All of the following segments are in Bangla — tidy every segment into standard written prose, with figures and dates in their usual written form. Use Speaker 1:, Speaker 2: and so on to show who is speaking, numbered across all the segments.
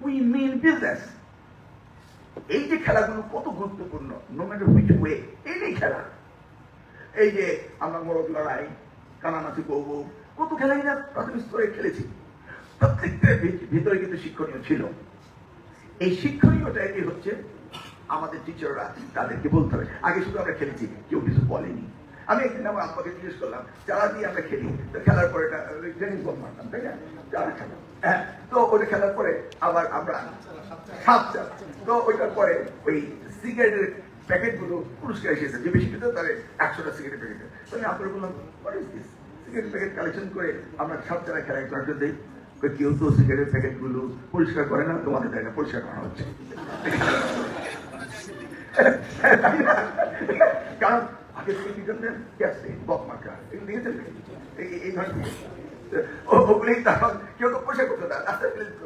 Speaker 1: We mean business. এই যে খেলাগুলো কত গুরুত্বপূর্ণ, নো ম্যাটার হুইচ ওয়ে, এই খেলা, এই যে আমরা মোরগ লড়াই, কানামাছি বউ, কত খেলাই না প্রাথমিক স্তরে খেলেছি। প্রত্যেকটার ভিতরে কিন্তু শিক্ষণীয় ছিল। এই শিক্ষণীয়টাই হচ্ছে আমাদের টিচাররা তাদেরকে বলতে হবে। আগে শুধু আমরা খেলেছি, কেউ কিছু বলেনি। আমি একদিন আমার আব্বাকে জিজ্ঞেস করলাম, যারা দিয়ে আমরা খেলি, তো খেলার পরে টেনিস বল মারতাম, তাই না? যারা খেলা, হ্যাঁ, তো ওটা খেলার পরে আবার আমরা সাপ চাপ, তো ওইটার পরে ওই সিগারেটের প্যাকেটগুলো পুরস্কার এসেছে, যে বেশি খেতে তাহলে 100টা সিগারেটের প্যাকেট। তো আমি আপনার বললাম, সিগারেটের প্যাকেট কালেকশন করে আমরা সাপ চারা খেলা একটু দিই। কেউ তো সিগারেটের প্যাকেটগুলো পরিষ্কার করে না, তোমাদের তাই না পরিষ্কার করা হচ্ছে। কারণ আগে থেকে কি করতেন, গ্যাসে বক মার্কা এগুলো দেখেছেন, এই ধরনের ওগুলি তখন কেউ তো পয়সা করতো না, রাস্তায় ফেলে দিত।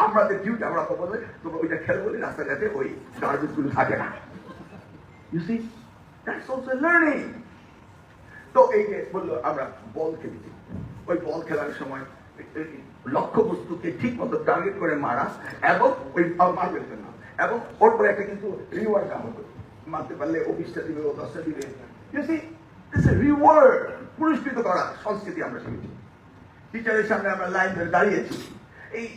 Speaker 1: আমাদের ডিউটি, আমরা বলে তোমরা ওইটা খেলে বলে রাস্তাঘাটে ওই গার্বেজ গুলো থাকে না। You see, that's also learning. তো এই যে বললো আমরা বল খেলেছি, ওই বল খেলার সময় লক্ষ্য বস্তুকে ঠিক মতো টার্গেট করে মারা এবং ওই মারবেন না, এবং ওর পরে একটা কিন্তু রিওয়ার্ড দেওয়া হতো, মারতে পারলে ও 20টা দিবে, ও 10টা দিবে। You see, this a reward, পুরস্কৃত করা সংস্কৃতি আমরা শিখেছি। টিচারের সামনে আমরা লাইন ধরে দাঁড়িয়েছি,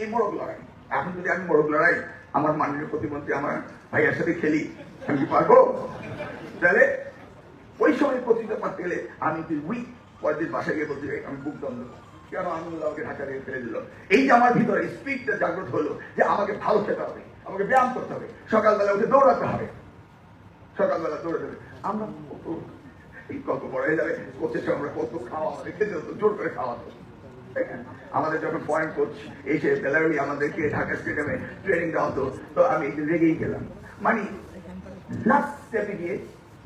Speaker 1: এই মোরগ লড়াই। এখন যদি আমি মোরগ লড়াই আমার মাননীয় প্রতিমন্ত্রী আমার ভাইয়ের সাথে খেলি, আমি পারবো? তাহলে ওই সময় প্রতিযোগিতা পারতে গেলে আমি উইক, পরের দিন বাসায় গিয়ে বলতে আমি বুক দ্বন্দ্ব, কেন আমাকে ঢাকা দিয়ে ফেলে দিল। এই যে আমার ভিতরে স্পিডটা জাগ্রত হলো যে আমাকে ভালো খেতে হবে, আমাকে ব্যায়াম করতে হবে, সকালবেলা উঠে দৌড়াতে হবে, সকালবেলা দৌড়াতে হবে। আমরা কত বড় হয়ে যাবে, কোচের সঙ্গে আমরা কত খাওয়া হবে, খেতে হতো, জোর করে খাওয়া হতো। আমাদের যখন পয়েন্ট কোচ এসে বেলারুই আমাদেরকে ঢাকা স্টেডিয়ামে ট্রেনিং দেওয়া হতো, তো আমি একদিন রেগেই গেলাম। মানে লাস্ট স্টেপে গিয়ে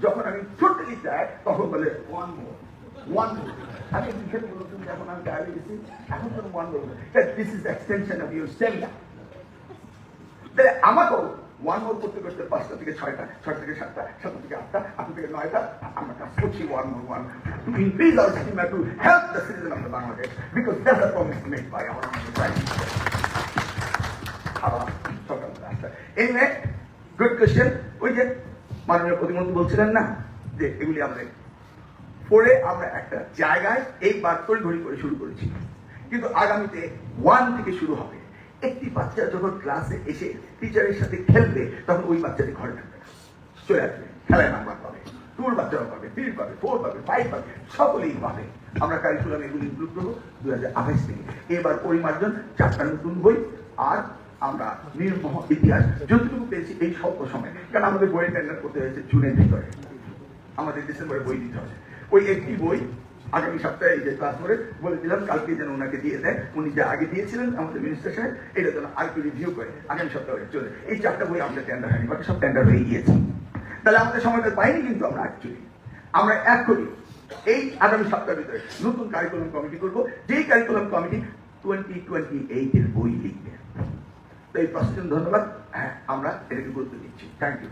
Speaker 1: যখন আমি টোটালি টায়ার্ড, তখন বলে ওয়ান মোর। আমি জিজ্ঞেস করলাম, তুমি যখন আমি টায়ার্ড হয়ে গেছি, এখন তুমি one more, this is extension of your stamina. তাহলে আমাকেও ওয়ান মোর করতে করতে 5টা থেকে 6টা, 6টা থেকে 7টা, 7টা থেকে 8টা, 8টা থেকে 9টা আমরা কাজ করছি one more to increase our stamina, to help the citizen of the Bangladesh, because that's the promise made by our prime minister. Anyway, good question. ওই যে মাননীয় প্রতিমন্ত্রী বলছিলেন না যে এগুলি আমাদের পরে আমরা একটা জায়গায় এইবার তড়িঘড়ি করে শুরু করেছি, কিন্তু আগামীতে 1 থেকে শুরু হবে। একটি বাচ্চা যখন ক্লাসে এসে টিচারের সাথে খেলবে, তখন ওই বাচ্চাটি ঘরে থাকবে না, চলে আসবে, খেলায় নাম্বার পাবে, 2 বাচ্চাও পাবে, 3 পাবে, 4 পাবে, 5 পাবে, সকলেই পাবে। আমরা কারিকুলাম এগুলি ইনক্লুড করবো 2028 থেকে। এবার পরিমার্জন 4টা নতুন বই, আর আমরা নির্মোহ ইতিহাস যতটুকু পেয়েছি এই স্বল্প সময়, কারণ আমাদের বইয়ের টেন্ডার করতে হয়েছে জুনের ভিতরে, আমাদের ডিসেম্বরে বই দিতে হবে। ওই একটি বই আগামী সপ্তাহে এই যে ক্লাস করে বলে দিলাম, কালকে যেন ওনাকে দিয়ে দেয়, উনি যে আগে দিয়েছিলেন আমাদের মিনিস্টার সাহেব, এটা যেন আরেকটু রিভিউ করে আগামী সপ্তাহে চলে। এই 4টা বই আমাদের টেন্ডার হয়নি, বাকি সব টেন্ডার হয়ে গিয়েছে। তাহলে আমাদের সময়টা পাইনি, কিন্তু আমরা অ্যাকচুয়ালি আমরা এখনই এই আগামী সপ্তাহের ভিতরে নতুন কারিকুলাম কমিটি করবো, যেই কারিকুলাম কমিটি 2028 এর বই লিখবে। তো এই প্রশ্নের ধন্যবাদ। হ্যাঁ, আমরা এটাকে গুরুত্ব দিচ্ছি। Thank you.